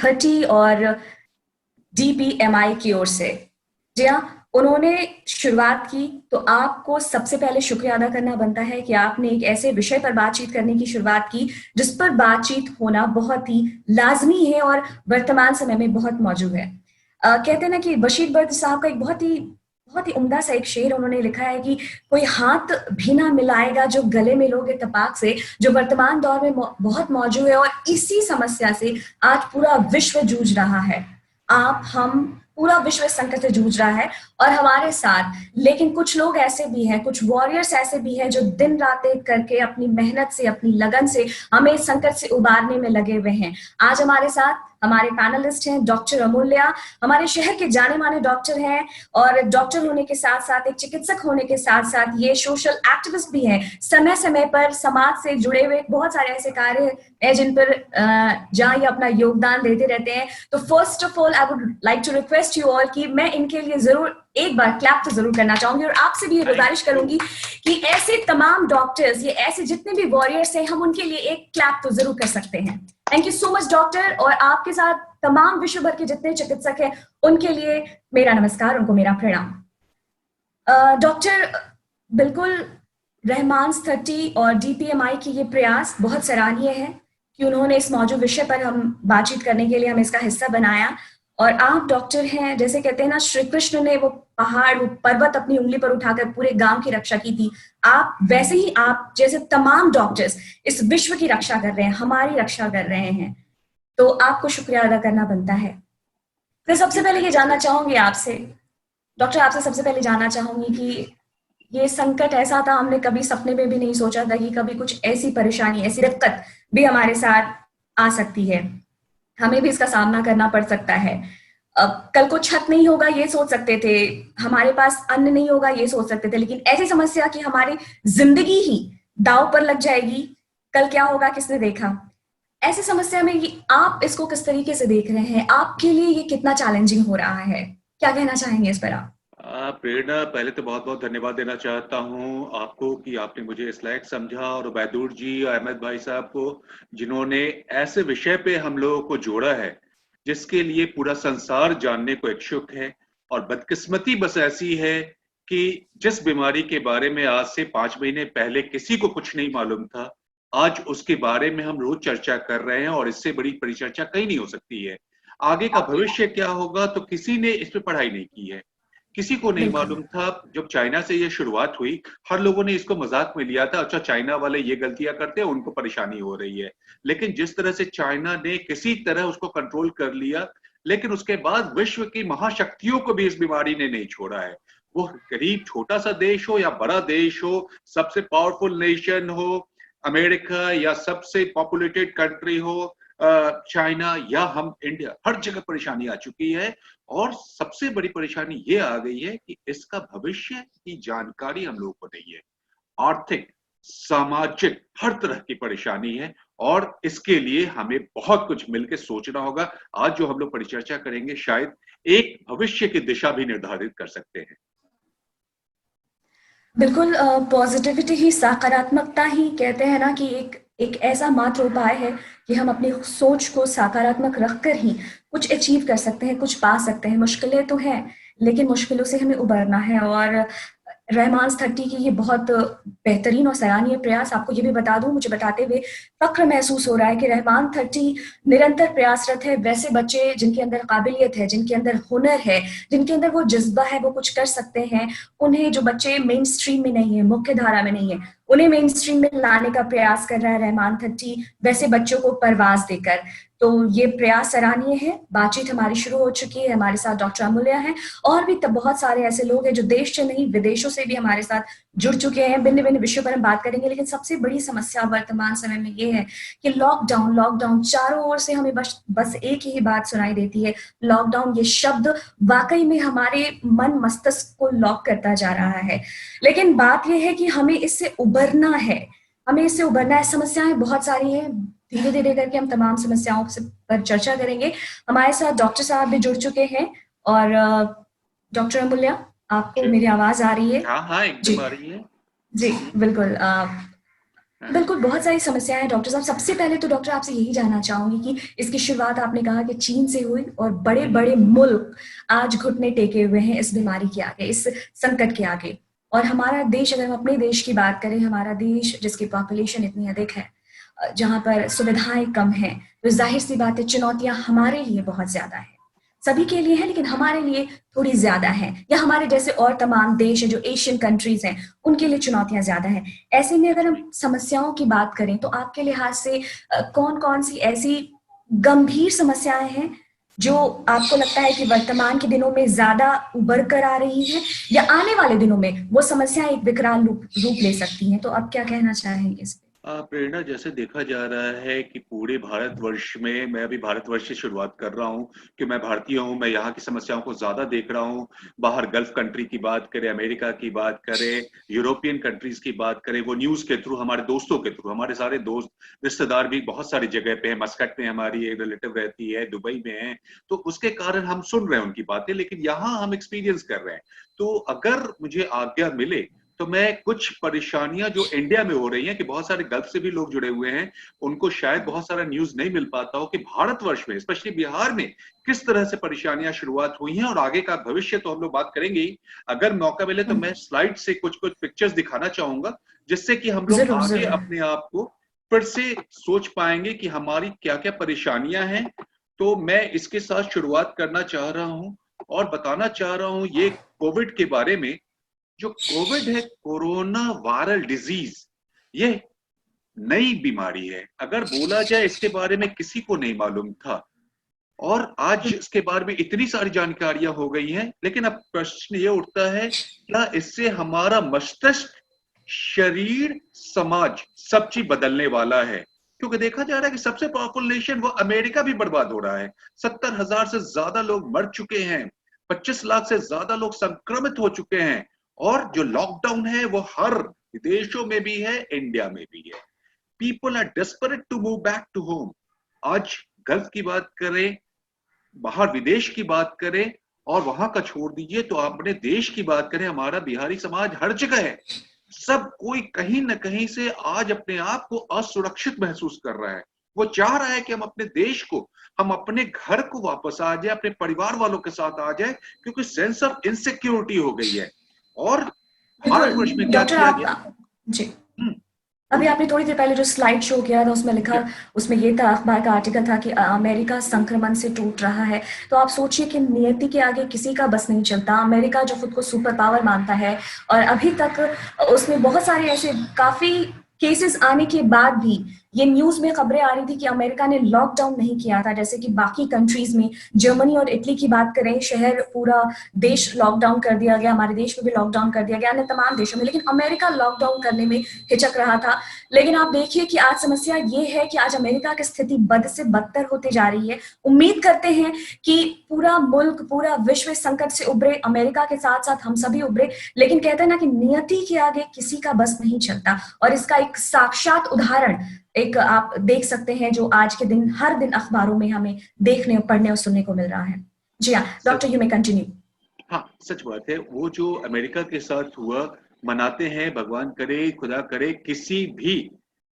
30 और DPMI की ओर से। जी हाँ, उन्होंने शुरुआत की, तो आपको सबसे पहले शुक्रिया अदा करना बनता है कि आपने एक ऐसे विषय पर बातचीत करने की शुरुआत की जिस पर बातचीत होना बहुत ही लाजमी है और वर्तमान समय में बहुत मौजूद है। कहते हैं ना कि बशीर बर्द साहब का एक बहुत ही उम्दा सा एक शेर उन्होंने लिखा है कि कोई हाथ भी ना मिलाएगा जो गले मिलोगे तपाक से, जो वर्तमान दौर में बहुत मौजूद है और इसी समस्या से आज पूरा विश्व जूझ रहा है। आप, हम, पूरा विश्व इस संकट से जूझ रहा है और हमारे साथ। लेकिन कुछ लोग ऐसे भी हैं, कुछ वॉरियर्स ऐसे भी हैं जो दिन रात एक करके अपनी मेहनत से, अपनी लगन से हमें इस संकट से उबारने में लगे हुए हैं। आज हमारे साथ हमारे पैनलिस्ट हैं डॉक्टर अमूल्या, हमारे शहर के जाने माने डॉक्टर हैं और डॉक्टर होने के साथ साथ, एक चिकित्सक होने के साथ साथ ये सोशल एक्टिविस्ट भी हैं। समय समय पर समाज से जुड़े हुए बहुत सारे ऐसे कार्य हैं जिन पर जहां ये अपना योगदान देते रहते हैं। तो first of all I would like to request you all कि मैं इनके लिए जरूर एक बार क्लैप तो जरूर करना चाहूंगी और आपसे भी ये गुजारिश करूंगी कि ऐसे तमाम डॉक्टर्स, ये ऐसे जितने भी वॉरियर्स हैं, हम उनके लिए एक क्लैप तो जरूर कर सकते हैं। Thank you so much doctor, और आपके साथ तमाम विश्व भर के जितने चिकित्सक हैं उनके लिए मेरा नमस्कार, उनको मेरा प्रणाम। डॉक्टर, बिल्कुल रहमान्स 30 और DPMI की ये प्रयास बहुत सराहनीय है कि उन्होंने इस मौजूद विषय पर हम बातचीत करने के लिए हमें इसका हिस्सा बनाया। और आप डॉक्टर हैं, जैसे कहते हैं ना, श्री कृष्ण ने वो पहाड़, वो पर्वत अपनी उंगली पर उठाकर पूरे गांव की रक्षा की थी। आप वैसे ही, आप जैसे तमाम डॉक्टर्स इस विश्व की रक्षा कर रहे हैं, हमारी रक्षा कर रहे हैं, तो आपको शुक्रिया अदा करना बनता है। फिर सबसे पहले ये जानना चाहूंगी आपसे डॉक्टर, आपसे सबसे पहले जानना चाहूंगी कि ये संकट ऐसा था, हमने कभी सपने में भी नहीं सोचा था कि कभी कुछ ऐसी परेशानी, ऐसी दिक्कत भी हमारे साथ आ सकती है, हमें भी इसका सामना करना पड़ सकता है। कल को छत नहीं होगा ये सोच सकते थे, हमारे पास अन्न नहीं होगा ये सोच सकते थे, लेकिन ऐसी समस्या कि हमारी जिंदगी ही दांव पर लग जाएगी, कल क्या होगा किसने देखा। ऐसी समस्या में आप इसको किस तरीके से देख रहे हैं, आपके लिए ये कितना चैलेंजिंग हो रहा है, क्या कहना चाहेंगे इस पर आप? प्रेरणा, पहले तो बहुत बहुत धन्यवाद देना चाहता हूं आपको कि आपने मुझे इस लायक समझा, और बैदूर जी और अहमद भाई साहब को, जिन्होंने ऐसे विषय पे हम लोगों को जोड़ा है जिसके लिए पूरा संसार जानने को इच्छुक है। और बदकिस्मती बस ऐसी है कि जिस बीमारी के बारे में आज से 5 महीने पहले किसी को कुछ नहीं मालूम था, आज उसके बारे में हम रोज चर्चा कर रहे हैं, और इससे बड़ी परिचर्चा कहीं नहीं हो सकती है। आगे का भविष्य क्या होगा तो किसी ने इस पे पढ़ाई नहीं की है, किसी को नहीं मालूम था। जब चाइना से ये शुरुआत हुई, हर लोगों ने इसको मजाक में लिया था, अच्छा चाइना वाले ये गलतियां करते हैं, उनको परेशानी हो रही है। लेकिन जिस तरह से चाइना ने किसी तरह उसको कंट्रोल कर लिया, लेकिन उसके बाद विश्व की महाशक्तियों को भी इस बीमारी ने नहीं छोड़ा है। वो गरीब छोटा सा देश हो या बड़ा देश हो, सबसे पावरफुल नेशन हो अमेरिका, या सबसे पॉपुलेटेड कंट्री हो चाइना, या हम इंडिया, हर जगह परेशानी आ चुकी है। और सबसे बड़ी परेशानी ये आ गई है कि इसका भविष्य की जानकारी हम लोगों को नहीं है। आर्थिक, सामाजिक, हर तरह की परेशानी है, और इसके लिए हमें बहुत कुछ मिलकर सोचना होगा। आज जो हम लोग परिचर्चा करेंगे शायद एक भविष्य की दिशा भी निर्धारित कर सकते हैं। बिल्कुल, पॉजिटिविटी ही, सकारात्मकता ही, कहते हैं ना कि एक ऐसा मात्र उपाय है कि हम अपनी सोच को सकारात्मक रखकर ही कुछ अचीव कर सकते हैं, कुछ पा सकते हैं। मुश्किलें तो हैं, लेकिन मुश्किलों से हमें उबरना है। और रहमान्स 30 की ये बहुत बेहतरीन और सराहनीय प्रयास, आपको ये भी बता दूं, मुझे बताते हुए फक्र महसूस हो रहा है कि रहमान 30 निरंतर प्रयासरत है। वैसे बच्चे जिनके अंदर काबिलियत है, जिनके अंदर हुनर है, जिनके अंदर वो जज्बा है, वो कुछ कर सकते हैं, उन्हें, जो बच्चे मेन स्ट्रीम में नहीं है, मुख्य धारा में नहीं है, उन्हें मेन स्ट्रीम में लाने का प्रयास कर रहा है रहमान 30, वैसे बच्चों को परवाज देकर। तो ये प्रयास सराहनीय है। बातचीत हमारी शुरू हो चुकी है, हमारे साथ डॉक्टर अमूल्या हैं, और भी बहुत सारे ऐसे लोग हैं जो देश से नहीं विदेशों से भी हमारे साथ जुड़ चुके हैं। भिन्न भिन्न विषयों पर हम बात करेंगे, लेकिन सबसे बड़ी समस्या वर्तमान समय में ये है कि लॉकडाउन, लॉकडाउन चारों ओर से हमें बस एक ही बात सुनाई देती है, लॉकडाउन। ये शब्द वाकई में हमारे मन मस्तिष्क को लॉक करता जा रहा है। लेकिन बात यह है कि हमें इससे उबरना है, हमें इससे उबरना है। समस्याएं बहुत सारी हैं, धीरे धीरे करके हम तमाम समस्याओं से पर चर्चा करेंगे। हमारे साथ डॉक्टर साहब भी जुड़ चुके हैं। और डॉक्टर अमूल्या, आपको मेरी आवाज आ रही है? हाँ हाँ, एकदम आ रही है जी, बिल्कुल। बिल्कुल, बहुत सारी समस्याएँ हैं डॉक्टर साहब। सबसे पहले तो डॉक्टर आपसे यही जानना चाहूँगी कि इसकी शुरुआत आपने कहा कि चीन से हुई और बड़े-बड़े मुल्क आज घुटने टेके हुए हैं इस बीमारी के आगे, इस संकट के आगे। और हमारा देश, अगर हम अपने देश की बात करें, हमारा देश जिसकी पॉपुलेशन इतनी अधिक है, जहाँ पर सुविधाएँ कम हैं, तो ज़ाहिर-सी बात है चुनौतियाँ हमारे लिए बहुत ज़्यादा हैं। सभी के लिए है लेकिन हमारे लिए थोड़ी ज़्यादा है, या हमारे जैसे और तमाम देश हैं जो एशियन कंट्रीज़ हैं, उनके लिए चुनौतियाँ ज़्यादा हैं। ऐसे में अगर हम समस्याओं की बात करें तो आपके लिहाज से कौन-कौन सी ऐसी गंभीर समस्याएँ हैं, जो आपको लगता है कि वर्तमान के दिनों में ज़्यादा उभर कर आ रही हैं, या आने वाले दिनों में वो समस्याएँ एक विकराल रूप रूप ले सकती हैं? तो आप क्या कहना चाहेंगे इस पे? प्रेरणा, जैसे देखा जा रहा है कि पूरे भारतवर्ष में, मैं अभी भारतवर्ष से शुरुआत कर रहा हूँ कि मैं भारतीय हूँ, मैं यहाँ की समस्याओं को ज़्यादा देख रहा हूँ। बाहर गल्फ कंट्री की बात करें, अमेरिका की बात करें, यूरोपियन कंट्रीज़ की बात करें, वो न्यूज़ के थ्रू, हमारे दोस्तों के थ्रू, हमारे सारे दोस्त, रिश्तेदार भी बहुत सारी जगह पे हैं। मस्कट में हमारी एक रिलेटिव रहती है, दुबई में है, तो उसके कारण हम सुन रहे हैं उनकी बातें, लेकिन यहाँ हम एक्सपीरियंस कर रहे हैं। तो अगर मुझे आज्ञा मिले तो मैं कुछ परेशानियां जो इंडिया में हो रही हैं, कि बहुत सारे गल्फ से भी लोग जुड़े हुए हैं, उनको शायद बहुत सारा न्यूज़ नहीं मिल पाता हो कि भारतवर्ष में, स्पेशली बिहार में, किस तरह से परेशानियां शुरुआत हुई हैं और आगे का भविष्य तो हम लोग बात करेंगे ही। अगर मौका मिले तो हुँ, मैं स्लाइड से कुछ-कुछ पिक्चर्स दिखाना चाहूँगा, जिससे कि हम लोग ज़रूर, आगे ज़रूर। अपने आप को फिर से सोच पाएँगे कि हमारी क्या-क्या परेशानियां हैं। तो मैं इसके साथ शुरुआत करना चाह रहा हूँ और बताना चाह रहा हूँ ये कोविड के बारे में। जो कोविड है, कोरोना वायरल डिजीज, ये नई बीमारी है। अगर बोला जाए इसके बारे में किसी को नहीं मालूम था, और आज इसके बारे में इतनी सारी जानकारियां हो गई हैं, लेकिन अब प्रश्न ये उठता है, क्या इससे हमारा मस्तिष्क, शरीर, समाज, सब चीज बदलने वाला है? क्योंकि देखा जा रहा है कि सबसे पॉपुलेशन वो अमेरिका भी बर्बाद हो रहा है। 70,000 से ज्यादा लोग मर चुके हैं, 25 लाख से ज्यादा लोग संक्रमित हो चुके हैं, और जो लॉकडाउन है वो हर देशों में भी है, इंडिया में भी है। People are desperate to move back to home. आज गल्फ की बात करें, बाहर विदेश की बात करें, और वहां का छोड़ दीजिए तो अपने देश की बात करें, हमारा बिहारी समाज हर जगह है। सब कोई कहीं ना कहीं से आज अपने आप को असुरक्षित महसूस कर रहा है। वो चाह रहा है कि हम अपने देश को, हम अपने घर को वापस आ जाए, अपने परिवार वालों के साथ आ जाए, क्योंकि सेंस ऑफ इनसिक्योरिटी हो गई है। और बिल्कुल, भारतवर्ष में क्या डॉक्टर किया आप गया? जी। हम्म, अभी बोलिए। आपने थोड़ी देर पहले जो स्लाइड शो किया था उसमें लिखा, या उसमें ये था, अखबार का आर्टिकल था कि अमेरिका संक्रमण से टूट रहा है। तो आप सोचिए कि नियति के आगे किसी का बस नहीं चलता। अमेरिका जो खुद को सुपर पावर मानता है, और अभी तक उसमें बहुत सारे ऐसे काफी केसेस आने के बाद भी ये न्यूज में खबरें आ रही थी कि अमेरिका ने लॉकडाउन नहीं किया था, जैसे कि बाकी कंट्रीज में, जर्मनी और इटली की बात करें, शहर पूरा देश लॉकडाउन कर दिया गया, हमारे देश में भी लॉकडाउन कर दिया गया, अन्य तमाम देशों में, लेकिन अमेरिका लॉकडाउन करने में हिचक रहा था। लेकिन आप देखिए कि आज समस्या ये है कि आज अमेरिका की स्थिति बद से बदतर होती जा रही है। उम्मीद करते हैं कि पूरा मुल्क, पूरा विश्व इस संकट से उभरे, अमेरिका के साथ साथ हम सभी उभरे, लेकिन कहते हैं ना कि नियति के आगे किसी का बस नहीं चलता। और इसका एक साक्षात उदाहरण एक आप देख सकते हैं, जो आज के दिन हर दिन अखबारों में हमें देखने, पढ़ने और सुनने को मिल रहा है। जी हाँ, doctor, such you may continue. हाँ, सच बात है। वो जो अमेरिका के साथ हुआ, मनाते हैं, भगवान करे, खुदा करे किसी भी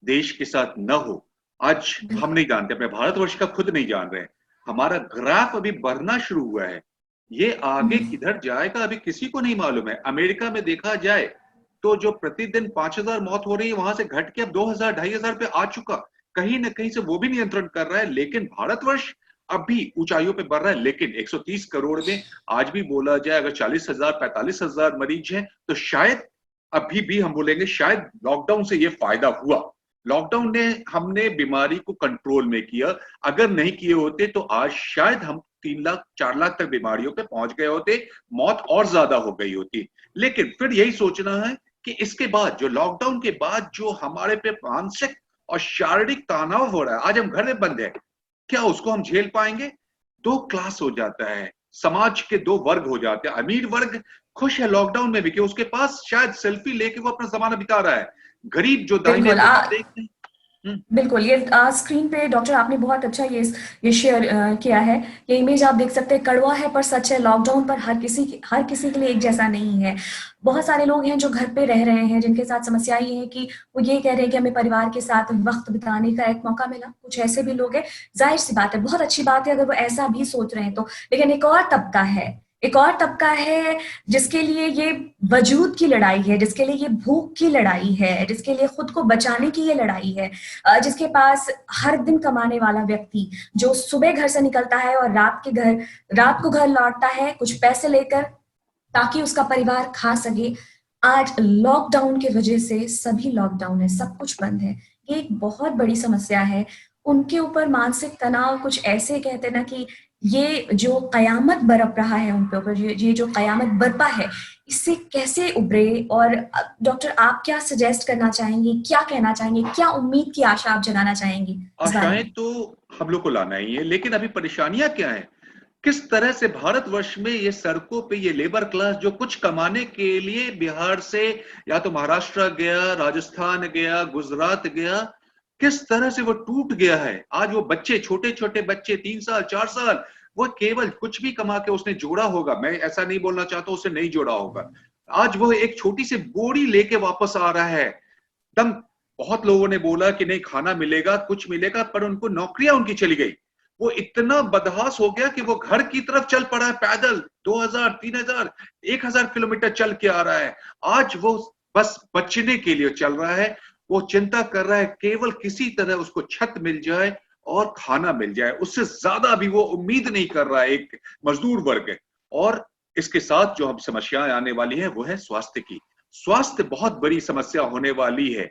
देश के साथ न हो। आज हम बिल्कुल। नहीं जानते, अपने भारतवर्ष का खुद नहीं जान रहे हैं। हमारा ग्राफ अभी बढ़ना शुरू हुआ है। ये आगे हम्म, किधर जाएगा अभी किसी को नहीं मालूम है। अमेरिका में देखा जाए तो जो प्रतिदिन 5,000 मौत हो रही है, वहां से घट के अब 2,000, 2,500 पे आ चुका। कहीं ना कहीं से वो भी नियंत्रण कर रहा है, लेकिन भारतवर्ष अब भी ऊंचाइयों पे बढ़ रहा है। लेकिन 130 करोड़ में आज भी बोला जाए, अगर 40,000, 45,000 मरीज हैं, तो शायद अभी भी हम बोलेंगे शायद लॉकडाउन से ये फायदा हुआ। लॉकडाउन ने, हमने बीमारी को कंट्रोल में किया। अगर नहीं किए होते तो आज शायद हम 3 लाख, 4 लाख तक बीमारियों पे पहुंच गए होते, मौत और ज्यादा हो गई होती। लेकिन फिर यही सोचना है कि इसके बाद, जो लॉकडाउन के बाद जो हमारे पे मानसिक और शारीरिक तनाव हो रहा है, आज हम घर में बंद है, क्या उसको हम झेल पाएंगे? दो क्लास हो जाता है, समाज के दो वर्ग हो जाते हैं। अमीर वर्ग खुश है लॉकडाउन में भी, कि उसके पास शायद सेल्फी लेके वो अपना जमाना बिता रहा है। गरीब जो दाहिने बिल्कुल। में आप देखते हैं, बिल्कुल, ये स्क्रीन पे डॉक्टर आपने बहुत अच्छा ये शेयर किया है। ये इमेज आप देख सकते हैं, कड़वा है पर सच है। लॉकडाउन पर हर किसी के लिए एक जैसा नहीं है। बहुत सारे लोग हैं जो घर पे रह रहे हैं, जिनके साथ समस्या ये है कि वो ये कह रहे हैं कि हमें परिवार के साथ वक़्त बिताने का एक मौका मिला। कुछ ऐसे भी लोग हैं, ज़ाहिर-सी बात है, बहुत अच्छी बात है अगर वो ऐसा भी सोच रहे हैं तो। लेकिन एक और तबका है जिसके लिए ये वजूद की लड़ाई है, जिसके लिए ये भूख की लड़ाई है, जिसके लिए खुद को बचाने की ये लड़ाई है। जिसके पास हर दिन कमाने वाला व्यक्ति जो सुबह घर से निकलता है और रात को घर लौटता है कुछ पैसे लेकर ताकि उसका परिवार खा सके। आज लॉकडाउन की वजह से सभी लॉकडाउन है, सब कुछ बंद है। ये एक बहुत बड़ी समस्या है। उनके ऊपर मानसिक तनाव कुछ ऐसे कहते हैं ना कि ये जो कयामत बरप रहा है उनके ऊपर, ये जो कयामत बरपा है, इससे कैसे उभरे? और डॉक्टर आप क्या सजेस्ट करना चाहेंगे, क्या कहना चाहेंगे, क्या उम्मीद की आशा आप जगाना चाहेंगे इस बारे आशाएं में? तो हम लोग को लाना ही है, लेकिन अभी परेशानियां क्या हैं? किस तरह से भारतवर्ष में ये सड़कों पे ये लेबर क्लास जो कुछ कमाने के लिए बिहार से या तो महाराष्ट्र गया, राजस्थान गया, गुजरात गया, किस तरह से वो टूट गया है। आज वो बच्चे, छोटे छोटे बच्चे, 3 साल 4 साल, वो केवल कुछ भी कमा के उसने जोड़ा होगा, मैं ऐसा नहीं बोलना चाहता उसने नहीं जोड़ा होगा, आज वो एक छोटी सी बोरी लेके वापस आ रहा है। एकदम, बहुत लोगों ने बोला कि नहीं खाना मिलेगा, कुछ मिलेगा, पर उनको नौकरियां उनकी चली गई। वो इतना बदहास हो गया कि वो घर की तरफ चल पड़ा है पैदल, 2000 3000 1000 किलोमीटर चल के आ रहा है। आज वो बस बचने के लिए चल रहा है। वो चिंता कर रहा है केवल किसी तरह उसको छत मिल जाए और खाना मिल जाए, उससे ज्यादा भी वो उम्मीद नहीं कर रहा है एक मजदूर वर्ग। और इसके साथ जो हम समस्याएं आने वाली है वो है स्वास्थ्य की। स्वास्थ्य बहुत बड़ी समस्या होने वाली है।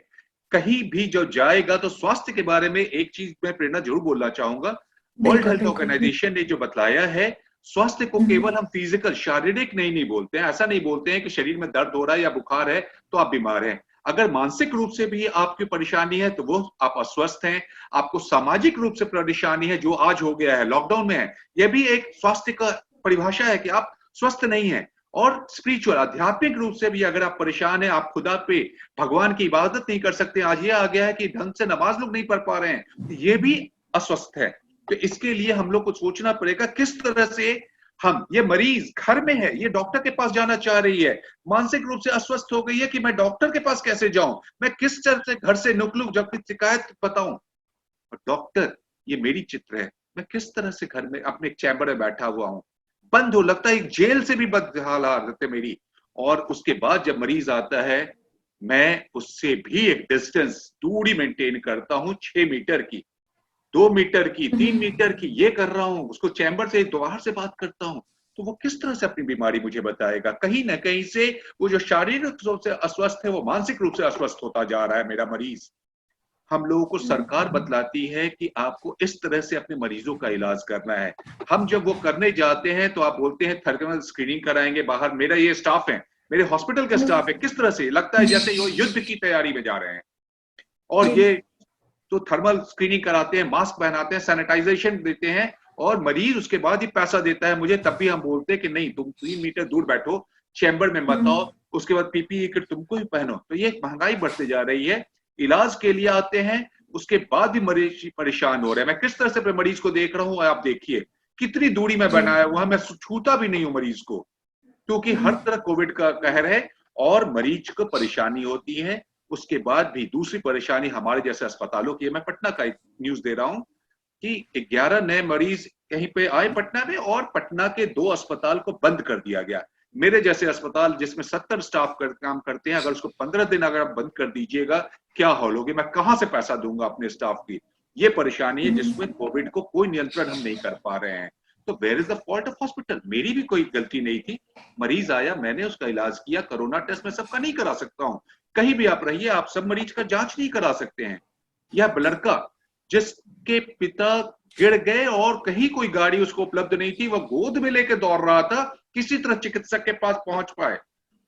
कहीं भी जो जाएगा तो स्वास्थ्य के बारे में एक चीज मैं प्रेरणा जरूर बोलना चाहूंगा। वर्ल्ड बिल्कुल, हेल्थ बिल्कुल। ऑर्गेनाइजेशन ने जो बतलाया है, स्वास्थ्य को हुँ, केवल हम फिजिकल शारीरिक नहीं बोलते हैं। ऐसा नहीं बोलते हैं कि शरीर में दर्द हो रहा है या बुखार है तो आप बीमार हैं। अगर मानसिक रूप से भी आपकी परेशानी है तो वो आप अस्वस्थ हैं। आपको सामाजिक रूप से परेशानी है जो आज हो गया है, लॉकडाउन में है, यह भी एक स्वास्थ्य का परिभाषा है कि आप स्वस्थ नहीं है। और स्पिरिचुअल, आध्यात्मिक रूप से भी अगर आप परेशान हैं, आप खुदा पे भगवान की इबादत नहीं कर सकते, आज ये आ गया है कि ढंग से नमाज लोग नहीं पढ़ पा रहे हैं, ये भी अस्वस्थ है। तो इसके लिए हम लोग को सोचना पड़ेगा किस तरह से हम, ये मरीज घर में है, ये डॉक्टर के पास जाना चाह रही है, मानसिक रूप से अस्वस्थ हो गई है कि मैं डॉक्टर के पास कैसे जाऊं, मैं किस तरह से घर से निकलूं जबकि शिकायत बताऊं। और डॉक्टर, ये मेरी चित्र है, मैं किस तरह से घर में अपने चैम्बर में बैठा हुआ हूं, बंद हो, लगता है एक जेल से भी बद हालात है मेरी। और उसके बाद जब मरीज आता है, मैं उससे भी एक डिस्टेंस, दूरी मेंटेन करता हूं, 6 मीटर की, 2 मीटर की, हुँ, 3 मीटर की, ये कर रहा हूं, उसको चैम्बर से दोबारा से बात करता हूं। तो वो किस तरह से अपनी बीमारी मुझे बताएगा? कहीं ना कहीं से वो जो शारीरिक रूप से अस्वस्थ है वो मानसिक रूप से अस्वस्थ होता जा रहा है मेरा मरीज। हम लोगों को हुँ, सरकार बतलाती है कि आपको इस तरह से अपने मरीजों का इलाज करना है। हम जब वो करने जाते हैं तो आप बोलते हैं थर्मल स्क्रीनिंग कराएंगे बाहर, मेरा ये स्टाफ है, मेरे हॉस्पिटल का हुँ, स्टाफ है, किस तरह से लगता है जैसे वो युद्ध की तैयारी में जा रहे हैं। और जी। ये तो थर्मल स्क्रीनिंग कराते हैं, मास्क पहनाते हैं, सैनिटाइजेशन देते हैं, और मरीज उसके बाद ही पैसा देता है मुझे, तब भी हम बोलते हैं कि नहीं, तुम 3 मीटर दूर बैठो, चैम्बर में मत हुँ, आओ, उसके बाद पीपीई किट तुमको ही पहनो। तो ये महंगाई बढ़ती जा रही है। इलाज के लिए आते हैं, उसके बाद भी मरीज परेशान हो रहे हैं। मैं किस तरह से अपने मरीज को देख रहा हूं, आप देखिए कितनी दूरी में जी। बनाया हुआ, मैं छूता भी नहीं हूं मरीज को, क्योंकि हुँ, हर तरफ कोविड का कहर है और मरीज को परेशानी होती है। उसके बाद भी दूसरी परेशानी हमारे जैसे अस्पतालों की है। मैं पटना का एक न्यूज दे रहा हूं कि 11 नए मरीज कहीं पे आए पटना में, और पटना के 2 अस्पताल को बंद कर दिया गया। मेरे जैसे अस्पताल जिसमें 70 स्टाफ काम करते हैं, अगर उसको 15 दिन अगर आप बंद कर दीजिएगा, क्या हाल होगी? मैं कहां से पैसा दूंगा अपने स्टाफ की? ये परेशानी है जिसमें हुँ, कोविड को कोई नियंत्रण हम नहीं कर पा रहे हैं। तो where is the fault of hospital? मेरी भी कोई गलती नहीं थी। मरीज आया, मैंने उसका इलाज किया। कोरोना टेस्ट मैं सबका नहीं करा सकता हूँ, कहीं भी आप रहिए, आप सब मरीज का जांच नहीं करा सकते हैं। यह लड़का जिसके पिता गिर गए और कहीं कोई गाड़ी उसको उपलब्ध नहीं थी, वह गोद में लेके दौड़ रहा था, किसी तरह चिकित्सक के पास पहुंच पाए।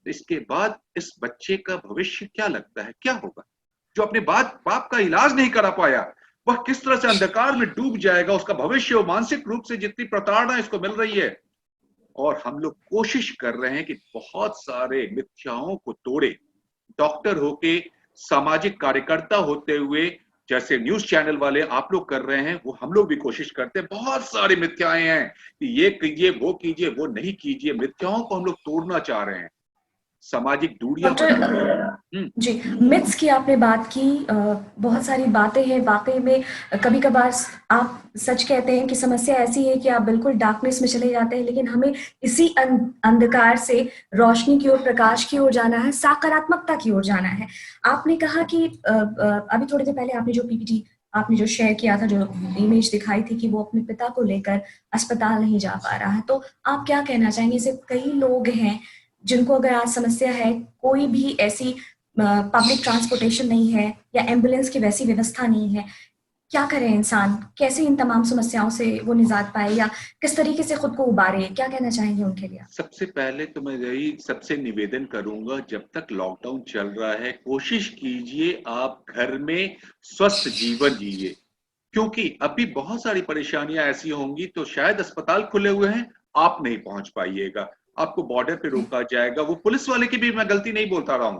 इसके बाद इस बच्चे का भविष्य क्या लगता है, क्या होगा? जो अपने बाप का इलाज नहीं करा पाया, वह किस तरह से अंधकार में डूब जाएगा, उसका भविष्य, वो मानसिक रूप से जितनी प्रताड़ना इसको मिल रही है। और हम लोग कोशिश कर रहे हैं कि बहुत सारे मिथ्याओं को तोड़े, डॉक्टर होके, सामाजिक कार्यकर्ता होते हुए, जैसे न्यूज चैनल वाले आप लोग कर रहे हैं, वो हम लोग भी कोशिश करते हैं। बहुत सारी मिथ्याएं हैं कि ये कीजिए, वो नहीं कीजिए। मिथ्याओं को हम लोग तोड़ना चाह रहे हैं, सामाजिक दूरियां डॉक्टर बनाना चाह रहे हैं। जी, मिथ्स की आपने बात की। बहुत सारी बातें हैं वाक़ई में। कभी-कभार आप सच कहते हैं कि समस्या ऐसी है कि आप बिल्कुल डार्कनेस में चले जाते हैं, लेकिन हमें इसी अंधकार से रोशनी की ओर, प्रकाश की ओर जाना है, सकारात्मकता की ओर जाना है। आपने कहा कि अभी थोड़ी देर पहले आपने जो पीपीटी आपने जो शेयर किया था, जो इमेज दिखाई थी कि वो अपने पिता को लेकर अस्पताल नहीं जा पा रहा है, तो आप क्या कहना चाहेंगे? ऐसे कई लोग हैं जिनको अगर आज समस्या है, कोई भी ऐसी पब्लिक ट्रांसपोर्टेशन नहीं है या एम्बुलेंस की वैसी व्यवस्था नहीं है, क्या करे इंसान? कैसे इन तमाम समस्याओं से वो निजात पाए या किस तरीके से खुद को उबारे? क्या कहना चाहेंगे उनके लिए? सबसे पहले तो मैं यही सबसे निवेदन करूंगा, जब तक लॉकडाउन चल रहा है कोशिश कीजिए आप घर में स्वस्थ जीवन जिए। क्योंकि अभी बहुत सारी परेशानियां ऐसी होंगी, तो शायद अस्पताल खुले हुए हैं, आप नहीं पहुंच पाइएगा, आपको बॉर्डर पे रोका जाएगा। वो पुलिस वाले की भी मैं गलती नहीं बोलता रहा हूं,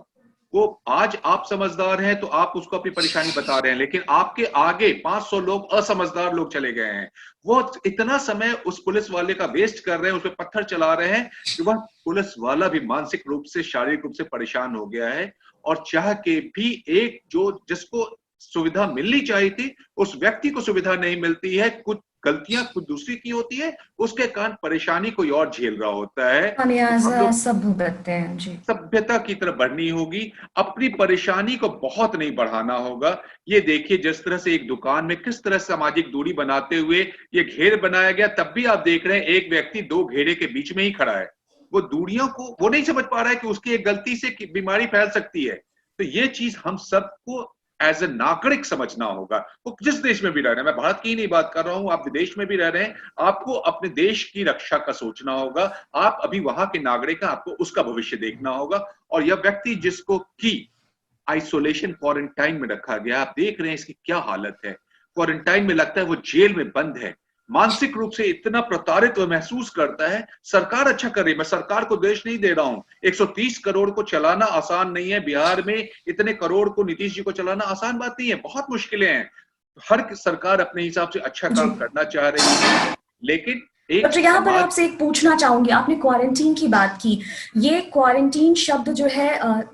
वो आज आप समझदार हैं तो आप उसको अपनी परेशानी बता रहे हैं, लेकिन आपके आगे 500 लोग असमझदार लोग चले गए हैं। वो इतना समय उस पुलिस वाले का वेस्ट कर रहे हैं, उस पर पत्थर चला रहे हैं कि वह पुलिस वाला भी मानसिक रूप से, शारीरिक रूप से परेशान हो गया है। और चाह के भी एक जो जिसको सुविधा मिलनी चाहिए थी, उस व्यक्ति को सुविधा नहीं मिलती है। कुछ गलतियां खुद दूसरी की होती है, उसके कारण परेशानी कोई और झेल रहा होता है। तो हम खामियाजा लोग सब भुगतते हैं। जी। सभ्यता की तरफ बढ़नी होगी, अपनी परेशानी को बहुत नहीं बढ़ाना होगा। ये देखिए जिस तरह से एक दुकान में किस तरह सामाजिक दूरी बनाते हुए ये घेर बनाया गया, तब भी आप देख रहे हैं एक व्यक्ति दो घेरे के बीच में ही खड़ा है। वो दूरियों को वो नहीं समझ पा रहा है कि उसकी एक गलती से बीमारी फैल सकती है। तो ये चीज हम सबको एज ए नागरिक समझना होगा। वो जिस देश में भी रह रहे हैं, मैं भारत की ही नहीं बात कर रहा हूं, आप विदेश में भी रह रहे हैं, आपको अपने देश की रक्षा का सोचना होगा। आप अभी वहां के नागरिक हैं, आपको उसका भविष्य देखना होगा। और यह व्यक्ति जिसको की आइसोलेशन क्वारंटाइन में रखा गया, आप देख रहे हैं इसकी क्या हालत है। क्वारंटाइन में लगता है वो जेल में बंद है, मानसिक रूप से इतना प्रताड़ित वो महसूस करता है। सरकार अच्छा कर रही है, मैं सरकार को दोष नहीं दे रहा हूं। 130 करोड़ को चलाना आसान नहीं है, बिहार में इतने करोड़ को नीतीश जी को चलाना आसान बात नहीं है, बहुत मुश्किलें हैं। हर सरकार अपने हिसाब से अच्छा जी। काम करना चाह रही है, लेकिन एक डॉक्टर, यहाँ पर समाज। आपसे एक पूछना चाहूंगी, आपने क्वारंटीन की बात की। ये क्वारंटीन शब्द जो है,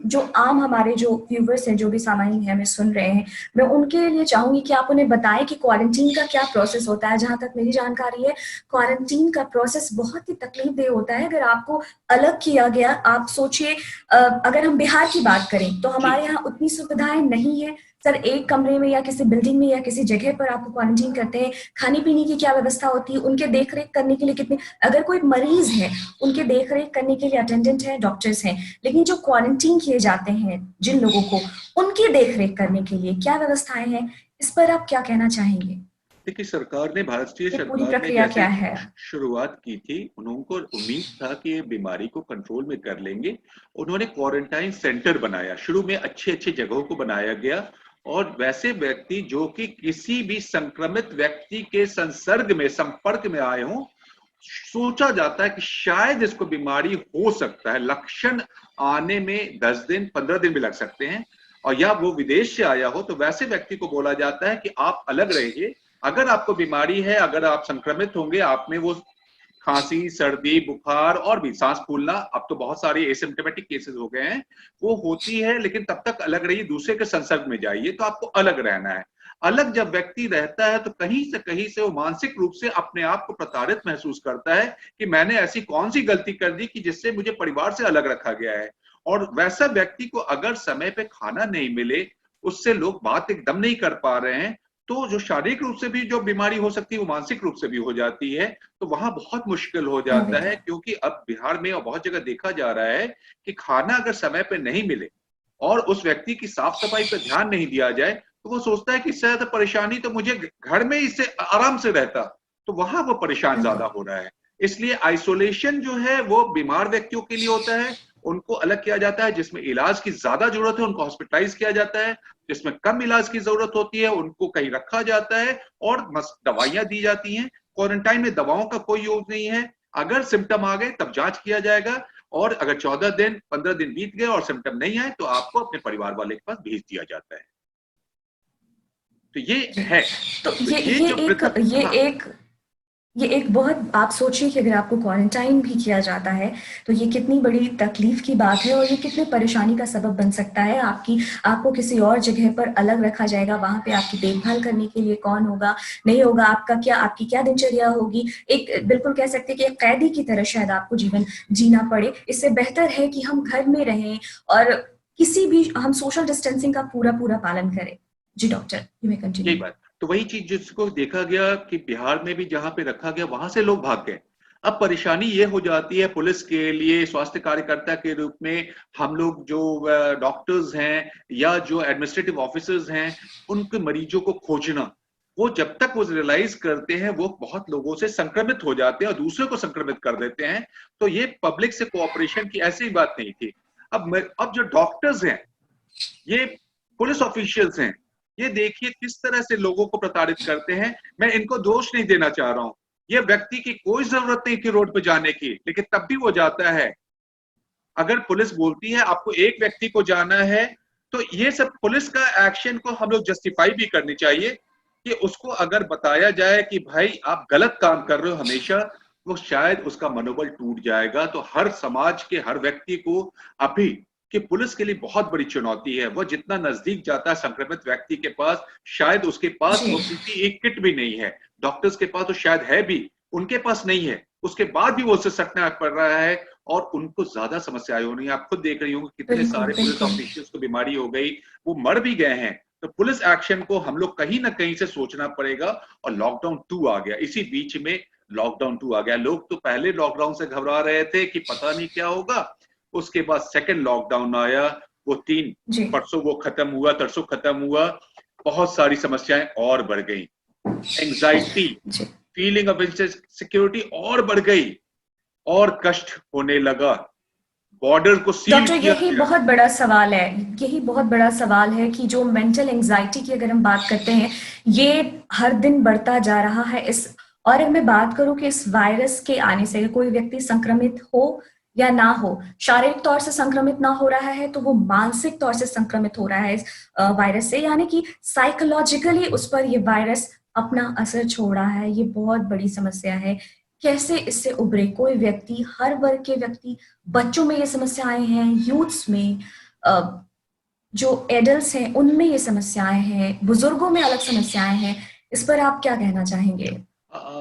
जो आम हमारे जो व्यूवर्स हैं, जो भी सामान्य हैं, हमें सुन रहे हैं, मैं उनके लिए चाहूंगी कि आप उन्हें बताएं कि क्वारंटीन का क्या प्रोसेस होता है। जहां तक मेरी जानकारी है, क्वारंटीन का प्रोसेस बहुत ही तकलीफदेह होता है। अगर आपको अलग किया गया, आप सोचिए, अगर हम बिहार की बात करें तो जी हमारे यहाँ उतनी सुविधाएं नहीं है। सर, एक कमरे में या किसी बिल्डिंग में या किसी जगह पर आपको क्वारंटीन करते हैं, खाने पीने की क्या व्यवस्था होती है, उनके देख रेख करने के लिए कितने, अगर कोई मरीज है उनके देख रेख करने के लिए अटेंडेंट है, डॉक्टर्स हैं, लेकिन जो क्वारंटीन किए जाते हैं जिन लोगों को, उनकी देख रेख करने के लिए क्या व्यवस्थाएं हैं? इस पर आप क्या कहना चाहेंगे? देखिए, सरकार ने, भारतीय ये पूरी सरकार ने प्रक्रिया जैसे क्या है? शुरुआत की थी, उनको उम्मीद था कि ये बीमारी को कंट्रोल में कर लेंगे। उन्होंने क्वारंटाइन सेंटर बनाया, शुरू में अच्छे अच्छे जगहों को बनाया गया। और वैसे व्यक्ति जो कि किसी भी संक्रमित व्यक्ति के संपर्क में आए हों, सोचा जाता है कि शायद इसको बीमारी हो सकता है, लक्षण आने में 10 दिन 15 दिन भी लग सकते हैं, और या वो विदेश से आया हो, तो वैसे व्यक्ति को बोला जाता है कि आप अलग रहिए। अगर आपको बीमारी है, अगर आप संक्रमित होंगे, आप में वो खांसी, सर्दी, बुखार और भी सांस फूलना, अब तो बहुत सारे एसिम्प्टोमेटिक केसेस हो गए हैं, वो होती है, लेकिन तब तक अलग रहिए, दूसरे के संसर्ग में जाइए, तो आपको अलग रहना है। अलग जब व्यक्ति रहता है तो कहीं से वो मानसिक रूप से अपने आप को प्रताड़ित महसूस करता है कि मैंने ऐसी कौन सी गलती कर दी कि जिससे मुझे परिवार से अलग रखा गया है। और वैसा व्यक्ति को अगर समय पे खाना नहीं मिले, उससे लोग बात एकदम नहीं कर पा रहे हैं, तो जो शारीरिक रूप से भी जो बीमारी हो सकती है, वो मानसिक रूप से भी हो जाती है। तो वहां बहुत मुश्किल हो जाता है, क्योंकि अब बिहार में और बहुत जगह देखा जा रहा है कि खाना अगर समय पे नहीं मिले और उस व्यक्ति की साफ सफाई पर ध्यान नहीं दिया जाए, तो वो सोचता है कि इससे ज्यादा परेशानी तो मुझे घर में इससे आराम से रहता। तो वहां वो परेशान ज्यादा हो रहा है। इसलिए आइसोलेशन जो है वो बीमार व्यक्तियों के लिए होता है, उनको अलग किया जाता है। जिसमें इलाज की ज्यादा जरूरत है उनको हॉस्पिटलाइज किया जाता है, जिसमें कम इलाज की जरूरत होती है उनको कहीं रखा जाता है और दवाइयां दी जाती हैं। क्वारंटाइन में दवाओं का कोई यूज नहीं है। अगर सिम्टम आ गए तब जांच किया जाएगा, और अगर 14 दिन 15 दिन बीत गए और सिम्टम नहीं आए तो आपको अपने परिवार वाले के पास भेज दिया जाता है। तो ये जी। है। तो तो ये जो पृथक, हाँ, ये एक बहुत, आप सोचिए कि अगर आपको क्वारंटाइन भी किया जाता है तो ये कितनी बड़ी तकलीफ की बात है, और ये कितनी परेशानी का सबब बन सकता है। आपको किसी और जगह पर अलग रखा जाएगा, वहां पे आपकी देखभाल करने के लिए कौन होगा, नहीं होगा, आपकी क्या दिनचर्या होगी। एक बिल्कुल कह सकते हैं कि एक कैदी की तरह शायद आपको जीवन जीना पड़े। इससे बेहतर है कि हम घर में रहें और किसी भी हम सोशल डिस्टेंसिंग का पूरा पूरा पालन करें। जी डॉक्टर, यू मे यही कंटिन्यू। बात। तो वही चीज जिसको देखा गया कि बिहार में भी जहां पे रखा गया वहां से लोग भाग गए। अब परेशानी ये हो जाती है पुलिस के लिए, स्वास्थ्य कार्यकर्ता के रूप में, हम लोग जो डॉक्टर्स हैं या जो एडमिनिस्ट्रेटिव ऑफिसर्स हैं, उनके मरीजों को खोजना। वो जब तक वो रियलाइज करते हैं वो बहुत लोगों से संक्रमित हो जाते हैं और दूसरे को संक्रमित कर देते हैं। तो ये पब्लिक से कोऑपरेशन की ऐसी बात नहीं थी। अब जो डॉक्टर्स हैं, ये पुलिस ऑफिशियल्स हैं, ये देखिए किस तरह से लोगों को प्रताड़ित करते हैं। मैं इनको दोष नहीं देना चाह रहा हूं, ये व्यक्ति की कोई जरूरत नहीं थी रोड पे जाने की, लेकिन तब भी वो जाता है। अगर पुलिस बोलती है आपको एक व्यक्ति को जाना है, तो ये सब पुलिस का एक्शन को हम लोग जस्टिफाई भी करनी चाहिए कि उसको अगर बताया जाए कि भाई आप गलत काम कर रहे हो हमेशा, वो शायद उसका मनोबल टूट जाएगा। तो हर समाज के हर व्यक्ति को अभी कि पुलिस के लिए बहुत बड़ी चुनौती है। वो जितना नजदीक जाता है संक्रमित व्यक्ति के पास, शायद उसके पास जी वो पीपीई किट भी नहीं है। डॉक्टर्स के पास तो शायद है भी, उनके पास नहीं है, उसके बाद भी वो उससे सटना पड़ रहा है और उनको ज्यादा समस्याएं हो रही है। आप खुद देख रही होंगे कितने बिल्कुल सारे पुलिस बिल्कुल। ऑफिशियल्स को बीमारी हो गई, वो मर भी गए हैं। तो पुलिस एक्शन को हम लोग कहीं ना कहीं से सोचना पड़ेगा। और लॉकडाउन 2 आ गया, इसी बीच में लॉकडाउन 2 आ गया। लोग तो पहले लॉकडाउन से घबरा रहे थे कि पता नहीं क्या होगा, उसके बाद सेकंड लॉकडाउन आया, वो 3 जी परसों वो खत्म हुआ, तरसों खत्म हुआ, बहुत सारी समस्याएं और बढ़ गई। एंजाइटी, जी। फीलिंग ऑफ इनसिक्योरिटी और बढ़ गई, और कष्ट होने लगा। बॉर्डर को सील डॉक्टर, किया यही गया। बहुत बड़ा सवाल है, यही बहुत बड़ा सवाल है कि जो मेंटल एंजाइटी की अगर हम बात करते हैं, ये हर दिन बढ़ता जा रहा है। और अगर मैं बात करूं कि इस वायरस के आने से कोई व्यक्ति संक्रमित हो या ना हो, शारीरिक तौर से संक्रमित ना हो रहा है तो वो मानसिक तौर से संक्रमित हो रहा है इस वायरस से, यानी कि साइकोलॉजिकली उस पर ये वायरस अपना असर छोड़ रहा है। ये बहुत बड़ी समस्या है। कैसे इससे उभरे कोई व्यक्ति, हर वर्ग के व्यक्ति, बच्चों में ये समस्याएं हैं, यूथ्स में, जो एडल्ट्स हैं उनमें ये समस्याएं हैं, बुजुर्गों में अलग समस्याएं हैं। इस पर आप क्या कहना चाहेंगे?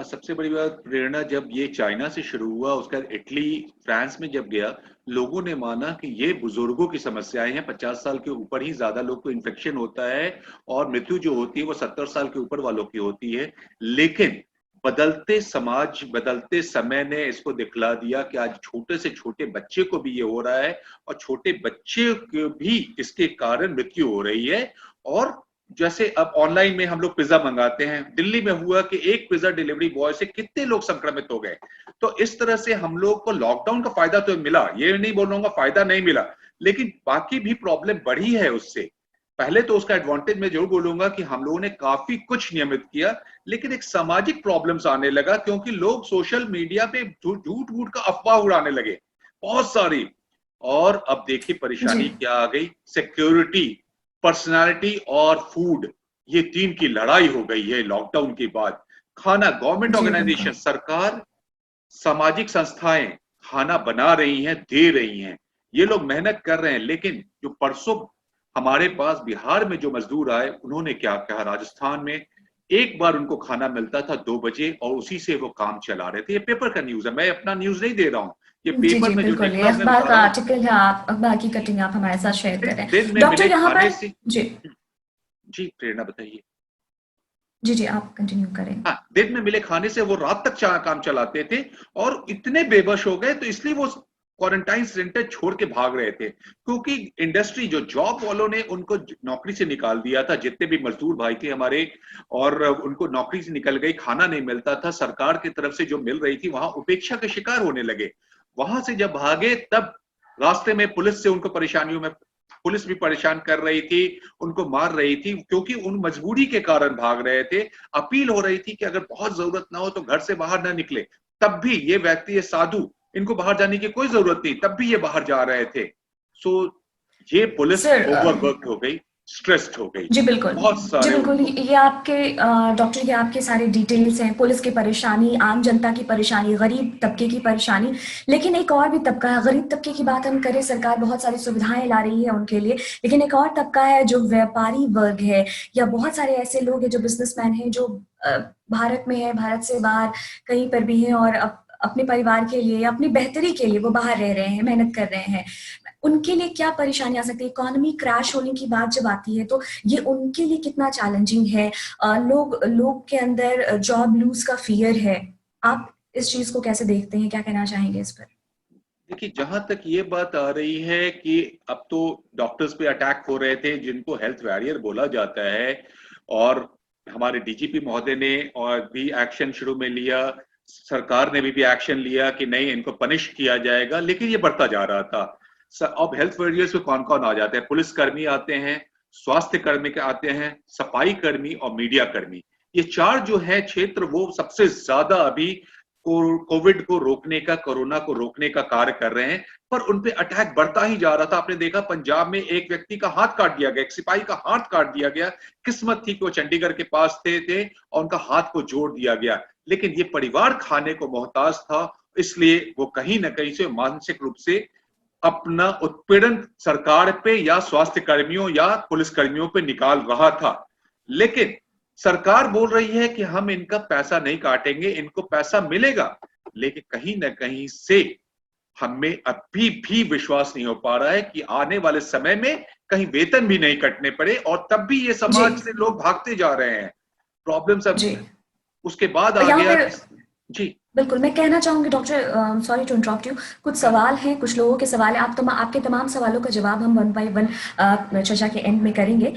सबसे बड़ी बात, प्रेरणा, जब ये चाइना से शुरू हुआ, उसके बाद इटली, फ्रांस में जब गया, लोगों ने माना कि ये बुजुर्गों की समस्याएं हैं। 50 साल के ऊपर ही ज्यादा लोग को इन्फेक्शन होता है और मृत्यु जो होती है वो 70 साल के ऊपर वालों की होती है। लेकिन बदलते समाज, बदलते समय ने इसको दिखला दिया कि आज छोटे से छोटे बच्चे को भी ये हो रहा है, और छोटे बच्चे को भी इसके कारण मृत्यु हो रही है। और जैसे अब ऑनलाइन में हम लोग पिज्जा मंगाते हैं, दिल्ली में हुआ कि एक पिज्जा डिलीवरी बॉय से कितने लोग संक्रमित हो गए। तो इस तरह से हम लोग को लॉकडाउन का फायदा तो मिला, ये नहीं बोलूंगा फायदा नहीं मिला, लेकिन बाकी भी प्रॉब्लम बढ़ी है उससे। पहले तो उसका एडवांटेज मैं जरूर बोलूंगा कि हम लोगों ने काफी कुछ नियमित किया, लेकिन एक सामाजिक प्रॉब्लम्स आने लगा क्योंकि लोग सोशल मीडिया पे झूठ झूठ का अफवाह उड़ाने लगे, बहुत सारी। और अब देखिए जी परेशानी क्या आ गई, सिक्योरिटी, पर्सनालिटी और फूड, ये 3 की लड़ाई हो गई है लॉकडाउन के बाद। खाना, गवर्नमेंट जी बिल्कुल। ऑर्गेनाइजेशन, सरकार, सामाजिक संस्थाएं खाना बना रही हैं, दे रही हैं, ये लोग मेहनत कर रहे हैं। लेकिन जो परसों हमारे पास बिहार में जो मजदूर आए, उन्होंने क्या कहा, राजस्थान में एक बार उनको खाना मिलता था 2 बजे और उसी से वो काम चला रहे थे। ये पेपर का न्यूज है, मैं अपना न्यूज नहीं दे रहा हूं, ये जी पेपर जी में जो बिल्कुल, ये निकला मैं अखबार बता का रहा हूँ। आर्टिकल है, आप अखबार की कटिंग आप हमारे साथ शेयर कर रहे दिन हैं में डॉक्टर मिले यहाँ खाने पर। से। जी जी प्रेरणा बताइए। जी जी, आप कंटिन्यू करें। हाँ, दिन में मिले खाने से वो रात तक काम चलाते थे और इतने बेबस हो गए, तो इसलिए वो क्वारंटाइन सेंटर छोड़ के भाग रहे थे, क्योंकि इंडस्ट्री, जो जॉब वालों ने उनको नौकरी से निकाल दिया था, जितने भी मजदूर भाई थे हमारे, और उनको नौकरी से निकल गई, खाना नहीं मिलता था, सरकार की तरफ से जो मिल रही थी वहां उपेक्षा के शिकार होने लगे। वहां से जब भागे तब रास्ते में पुलिस से उनको परेशानियों में, पुलिस भी परेशान कर रही थी, उनको मार रही थी, क्योंकि उन मजबूरी के कारण भाग रहे थे। अपील हो रही थी कि अगर बहुत जरूरत ना हो तो घर से बाहर ना निकले। तब भी ये व्यक्ति, ये साधु, इनको बाहर जाने की कोई जरूरत नहीं, तब भी ये बाहर जा रहे थे। सो ये पुलिस सर ओवरवर्क हो गई। स्ट्रेस्ड हो गई। जी बिल्कुल। बहुत जी सारे बिल्कुल, उनको ये आपके डॉक्टर, ये आपके सारे डिटेल्स हैं, पुलिस की परेशानी, आम जनता की परेशानी, गरीब तबके की परेशानी। लेकिन एक और भी तबका है, गरीब तबके की बात हम करें, सरकार बहुत सारी सुविधाएं ला रही है उनके लिए, लेकिन एक और तबका है जो व्यापारी वर्ग है, या बहुत सारे ऐसे लोग हैं जो बिजनेसमैन हैं, जो भारत में है, भारत से बाहर कहीं पर भी हैं, और अपने परिवार के लिए, अपनी बेहतरी के लिए वो बाहर रह रहे हैं, मेहनत कर रहे हैं। उनके लिए क्या परेशानी आ सकती है? इकोनॉमी क्रैश होने की बात जब आती है तो ये उनके लिए कितना चैलेंजिंग है? लोग के अंदर जॉब लूज का फियर है। आप इस चीज को कैसे देखते हैं? क्या कहना चाहेंगे इस पर? देखिए, जहां तक ये बात आ रही है कि अब तो डॉक्टर्स पे अटैक हो रहे थे जिनको हेल्थ वॉरियर बोला जाता है, और हमारे डीजीपी महोदय ने और भी एक्शन शुरू में लिया, सरकार ने भी एक्शन लिया कि नहीं, इनको पनिश किया जाएगा, लेकिन ये बढ़ता जा रहा था। अब हेल्थ वॉरियर्स में कौन कौन आ जाते हैं? पुलिस कर्मी आते हैं, स्वास्थ्य कर्मी के आते हैं, सफाई कर्मी और मीडिया कर्मी। ये चार जो है क्षेत्र, वो सबसे ज्यादा अभी कोविड को रोकने का, कोरोना को रोकने का कार्य कर रहे हैं, पर उनपे अटैक बढ़ता ही जा रहा था। आपने देखा पंजाब में एक व्यक्ति का हाथ काट दिया गया, एक सिपाही का हाथ काट दिया गया। किस्मत थी कि वो चंडीगढ़ के पास थे और उनका हाथ को जोड़ दिया गया, लेकिन ये परिवार खाने को मोहताज था, इसलिए वो कहीं ना कहीं से मानसिक रूप से अपना उत्पीड़न सरकार पे या स्वास्थ्य कर्मियों या पुलिस कर्मियों पे निकाल रहा था। लेकिन सरकार बोल रही है कि हम इनका पैसा नहीं काटेंगे, इनको पैसा मिलेगा, लेकिन कहीं ना कहीं से हमें अभी भी विश्वास नहीं हो पा रहा है कि आने वाले समय में कहीं वेतन भी नहीं कटने पड़े, और तब भी ये जी समाज से लोग भागते जा रहे हैं। प्रॉब्लम सब जी। उसके बाद आ यहाँ गया पे कि जी। बिल्कुल मैं कहना चाहूंगी doctor, sorry to interrupt you, कुछ सवाल हैं, कुछ लोगों के सवाल हैं, आपके तमाम सवालों का जवाब हम वन बाय वन चर्चा के एंड में करेंगे।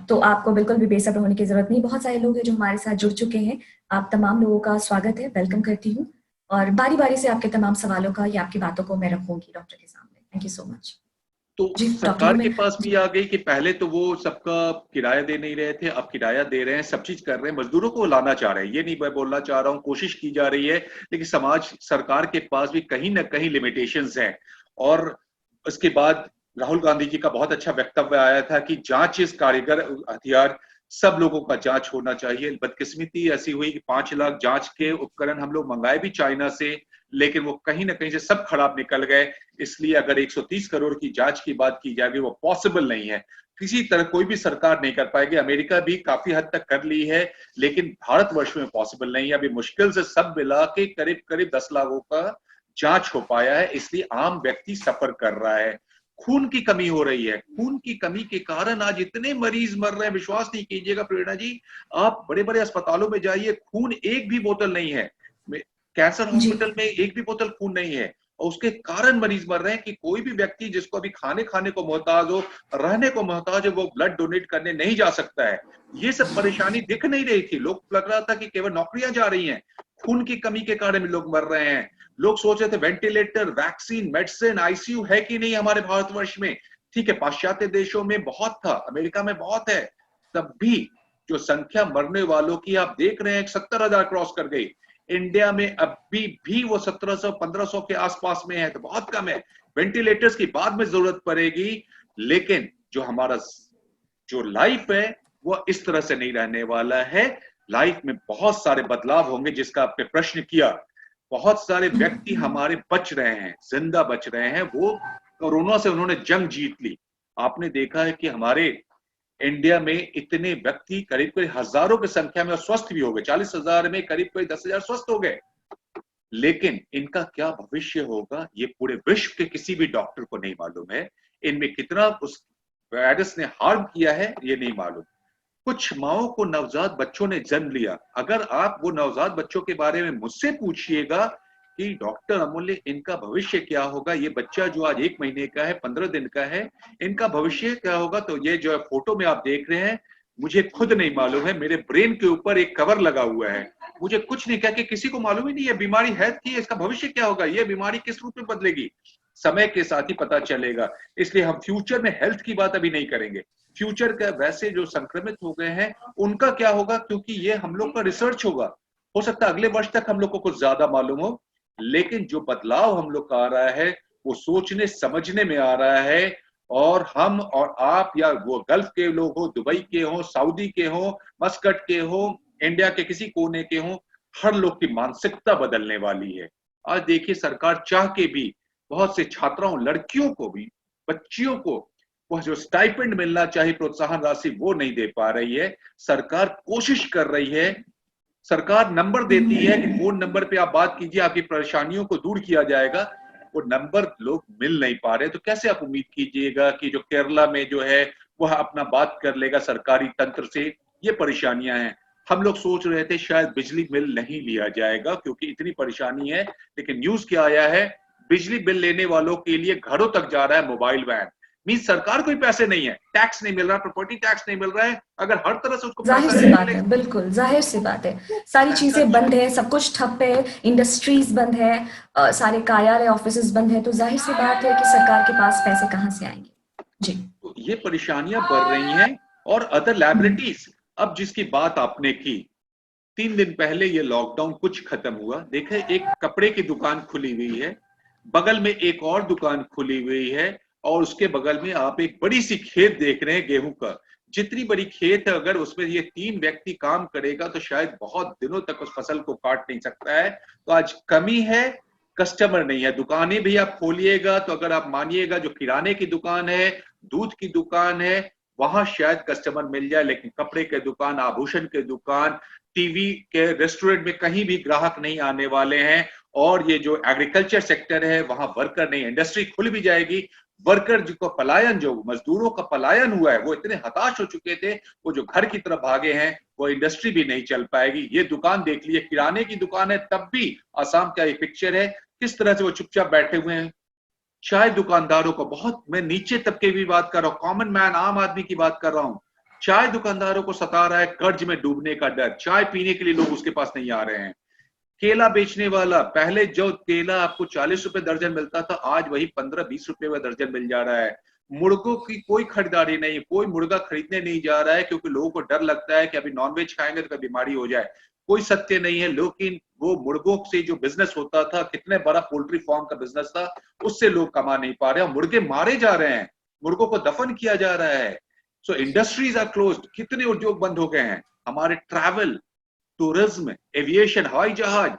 तो आपको बिल्कुल भी बेसब्र होने की जरूरत नहीं। बहुत सारे लोग हैं जो हमारे साथ जुड़ चुके हैं। आप तमाम लोगों का स्वागत है, वेलकम करती हूँ, और बारी बारी से आपके तमाम सवालों का या आपकी बातों को मैं रखूंगी डॉक्टर के सामने। Thank you so much. तो जी डॉक्टर सरकार के ह्यूमन। पास भी जी आ गई कि पहले तो वो सबका किराया दे नहीं रहे थे, अब किराया दे रहे हैं, सब चीज कर रहे हैं, मजदूरों को लाना चाह रहे हैं। ये नहीं मैं बोलना चाह रहा हूँ, कोशिश की जा रही है, लेकिन समाज सरकार के पास भी कहीं ना कहीं लिमिटेशंस हैं। और उसके बाद राहुल गांधी जी का बहुत अच्छा वक्तव्य आया था कि जांच इस कारीगर हथियार, सब लोगों का जांच होना चाहिए। बदकिस्मती ऐसी हुई कि 5 लाख जांच के उपकरण हम लोग मंगाए भी चाइना से, लेकिन वो कहीं ना कहीं से सब खराब निकल गए। इसलिए अगर 130 करोड़ की जांच की बात की जाएगी, वो पॉसिबल नहीं है, किसी तरह कोई भी सरकार नहीं कर पाएगी। अमेरिका भी काफी हद तक कर ली है, लेकिन भारतवर्ष में पॉसिबल नहीं है। अभी मुश्किल से सब मिला के करीब करीब 10 लाखों का जांच हो पाया है, इसलिए आम व्यक्ति सफर कर रहा है। खून की कमी हो रही है, खून की कमी के कारण आज इतने मरीज मर रहे हैं, विश्वास नहीं कीजिएगा प्रेरणा जी। आप बड़े बड़े अस्पतालों में जाइए, खून एक भी बोतल नहीं है। कैंसर जी हॉस्पिटल में एक भी बोतल खून नहीं है, और उसके कारण मरीज मर रहे हैं कि कोई भी व्यक्ति जिसको अभी खाने खाने को मोहताज हो, रहने को मोहताज है, वो ब्लड डोनेट करने नहीं जा सकता है। ये सब परेशानी दिख नहीं रही थी, लोग लग रहा था कि केवल नौकरियां जा रही हैं, खून की कमी के कारण लोग मर रहे हैं। लोग सोच रहे थे वेंटिलेटर, वैक्सीन, मेडिसिन, आईसीयू है कि नहीं हमारे भारतवर्ष में। ठीक है, पाश्चात्य देशों में बहुत था, अमेरिका में बहुत है, तब भी जो संख्या मरने वालों की आप देख रहे हैं 70,000 क्रॉस कर गई। इंडिया में अभी भी वो 1700 1500 के आसपास में है, तो बहुत कम है। वेंटिलेटर्स की बाद में जरूरत पड़ेगी, लेकिन जो हमारा जो लाइफ है वो इस तरह से नहीं रहने वाला है। लाइफ में बहुत सारे बदलाव होंगे, जिसका आपने प्रश्न किया। बहुत सारे व्यक्ति हमारे बच रहे हैं, जिंदा बच रहे हैं, वो कोरोना से उन्होंने जंग जीत ली। आपने देखा है कि हमारे इंडिया में इतने व्यक्ति करीब करीब हजारों की संख्या में स्वस्थ भी हो गए, 40,000 में करीब करीब 10,000 स्वस्थ हो गए। लेकिन इनका क्या भविष्य होगा, ये पूरे विश्व के किसी भी डॉक्टर को नहीं मालूम है। इनमें कितना उस वायरस ने हार्म किया है, ये नहीं मालूम। कुछ माओं को नवजात बच्चों ने जन्म लिया। अगर आप वो नवजात बच्चों के बारे में मुझसे पूछिएगा कि डॉक्टर अमूल्य इनका भविष्य क्या होगा, ये बच्चा जो आज 1 महीने का है, 15 दिन का है, इनका भविष्य क्या होगा, तो ये जो फोटो में आप देख रहे हैं, मुझे खुद नहीं मालूम है। मेरे ब्रेन के ऊपर एक कवर लगा हुआ है, मुझे कुछ नहीं कह के किसी को मालूम ही नहीं है बीमारी है कि इसका भविष्य क्या होगा, ये बीमारी किस रूप में बदलेगी, समय के साथ ही पता चलेगा। इसलिए हम फ्यूचर में हेल्थ की बात अभी नहीं करेंगे। फ्यूचर का वैसे जो संक्रमित हो गए हैं उनका क्या होगा, क्योंकि ये हम लोग का रिसर्च होगा। हो सकता है अगले वर्ष तक हम लोग को कुछ ज्यादा मालूम हो, लेकिन जो बदलाव हम लोग का आ रहा है वो सोचने समझने में आ रहा है। और हम और आप या वो गल्फ के लोग हो, दुबई के हो, सऊदी के हो, मस्कट के हो, इंडिया के किसी कोने के हो, हर लोग की मानसिकता बदलने वाली है। आज देखिए सरकार चाह के भी बहुत से छात्राओं, लड़कियों को भी, बच्चियों को वो जो स्टाइपेंड मिलना चाहिए, प्रोत्साहन राशि, वो नहीं दे पा रही है। सरकार कोशिश कर रही है, सरकार नंबर देती है कि फोन नंबर पे आप बात कीजिए, आपकी परेशानियों को दूर किया जाएगा। वो नंबर लोग मिल नहीं पा रहे, तो कैसे आप उम्मीद कीजिएगा कि जो केरला में जो है वह अपना बात कर लेगा सरकारी तंत्र से। ये परेशानियां हैं। हम लोग सोच रहे थे शायद बिजली बिल नहीं लिया जाएगा क्योंकि इतनी परेशानी है, लेकिन न्यूज क्या आया है, बिजली बिल लेने वालों के लिए घरों तक जा रहा है मोबाइल वैन। मीन सरकार को ही पैसे नहीं है, टैक्स नहीं मिल रहा, प्रॉपर्टी टैक्स नहीं मिल रहा है। अगर हर तरह से उसको जाहिर पैसा सी नहीं बात है, मिलेगा, बिल्कुल जाहिर सी बात है। सारी ऐसा चीजें बंद है, सब कुछ ठप है, इंडस्ट्रीज बंद है, सारे कार्यालय ऑफिसेज बंद है, तो जाहिर सी बात है कि सरकार के पास पैसे कहाँ से आएंगे। जी। तो ये परेशानियां बढ़ रही हैं। और अदर लाइबिलिटीज, अब जिसकी बात आपने की, 3 दिन पहले ये लॉकडाउन कुछ खत्म हुआ, देखे एक कपड़े की दुकान खुली हुई है, बगल में एक और दुकान खुली हुई है, और उसके बगल में आप एक बड़ी सी खेत देख रहे हैं गेहूं का। जितनी बड़ी खेत है, अगर उसमें ये 3 व्यक्ति काम करेगा तो शायद बहुत दिनों तक उस फसल को काट नहीं सकता है। तो आज कमी है, कस्टमर नहीं है। दुकानें भी आप खोलिएगा तो अगर आप मानिएगा, जो किराने की दुकान है, दूध की दुकान है, वहां शायद कस्टमर मिल जाए, लेकिन कपड़े के दुकान, आभूषण के दुकान, टीवी के रेस्टोरेंट में कहीं भी ग्राहक नहीं आने वाले हैं। और ये जो एग्रीकल्चर सेक्टर है वहां वर्कर नहीं, इंडस्ट्री खुल भी जाएगी, वर्कर जिसको पलायन, जो मजदूरों का पलायन हुआ है, वो इतने हताश हो चुके थे, वो जो घर की तरफ भागे हैं, वो इंडस्ट्री भी नहीं चल पाएगी। ये दुकान देख लिए, किराने की दुकान है, तब भी आसाम का एक पिक्चर है किस तरह से वो चुपचाप बैठे हुए हैं। चाय दुकानदारों को, बहुत, मैं नीचे तबके की बात कर रहा हूँ, कॉमन मैन, आम आदमी की बात कर रहा हूँ, चाय दुकानदारों को सता रहा है कर्ज में डूबने का डर। चाय पीने के लिए लोग उसके पास नहीं आ रहे हैं। केला बेचने वाला, पहले जो केला आपको 40 रुपए दर्जन मिलता था, आज वही 15-20 रुपए में दर्जन मिल जा रहा है। मुर्गों की कोई खरीदारी नहीं, कोई मुर्गा खरीदने नहीं जा रहा है क्योंकि लोगों को डर लगता है कि अभी नॉनवेज खाएंगे तो कभी बीमारी हो जाए। कोई सत्य नहीं है, लेकिन वो मुर्गों से जो बिजनेस होता था, कितने बड़ा पोल्ट्री फार्म का बिजनेस था, उससे लोग कमा नहीं पा रहे हैं। मुर्गे मारे जा रहे हैं, मुर्गों को दफन किया जा रहा है। सो इंडस्ट्रीज आर क्लोज्ड, कितने उद्योग बंद हो गए हैं। हमारे ट्रैवल, टूरिज्म, एविएशन, हवाई जहाज,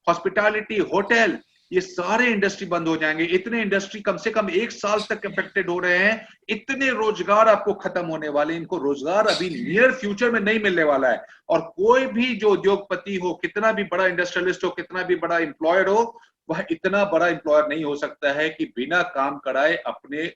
हॉस्पिटैलिटी, होटल, ये सारे इंडस्ट्री बंद हो जाएंगे। इतने इंडस्ट्री कम से कम 1 साल तक अफेक्टेड हो रहे हैं। इतने रोजगार आपको खत्म होने वाले, इनको रोजगार अभी नियर फ्यूचर में नहीं मिलने वाला है। और कोई भी जो उद्योगपति हो, कितना भी बड़ा इंडस्ट्रियलिस्ट हो, कितना भी बड़ा एम्प्लॉयर हो, वह इतना बड़ा एम्प्लॉयर नहीं हो सकता है कि बिना काम कराए अपने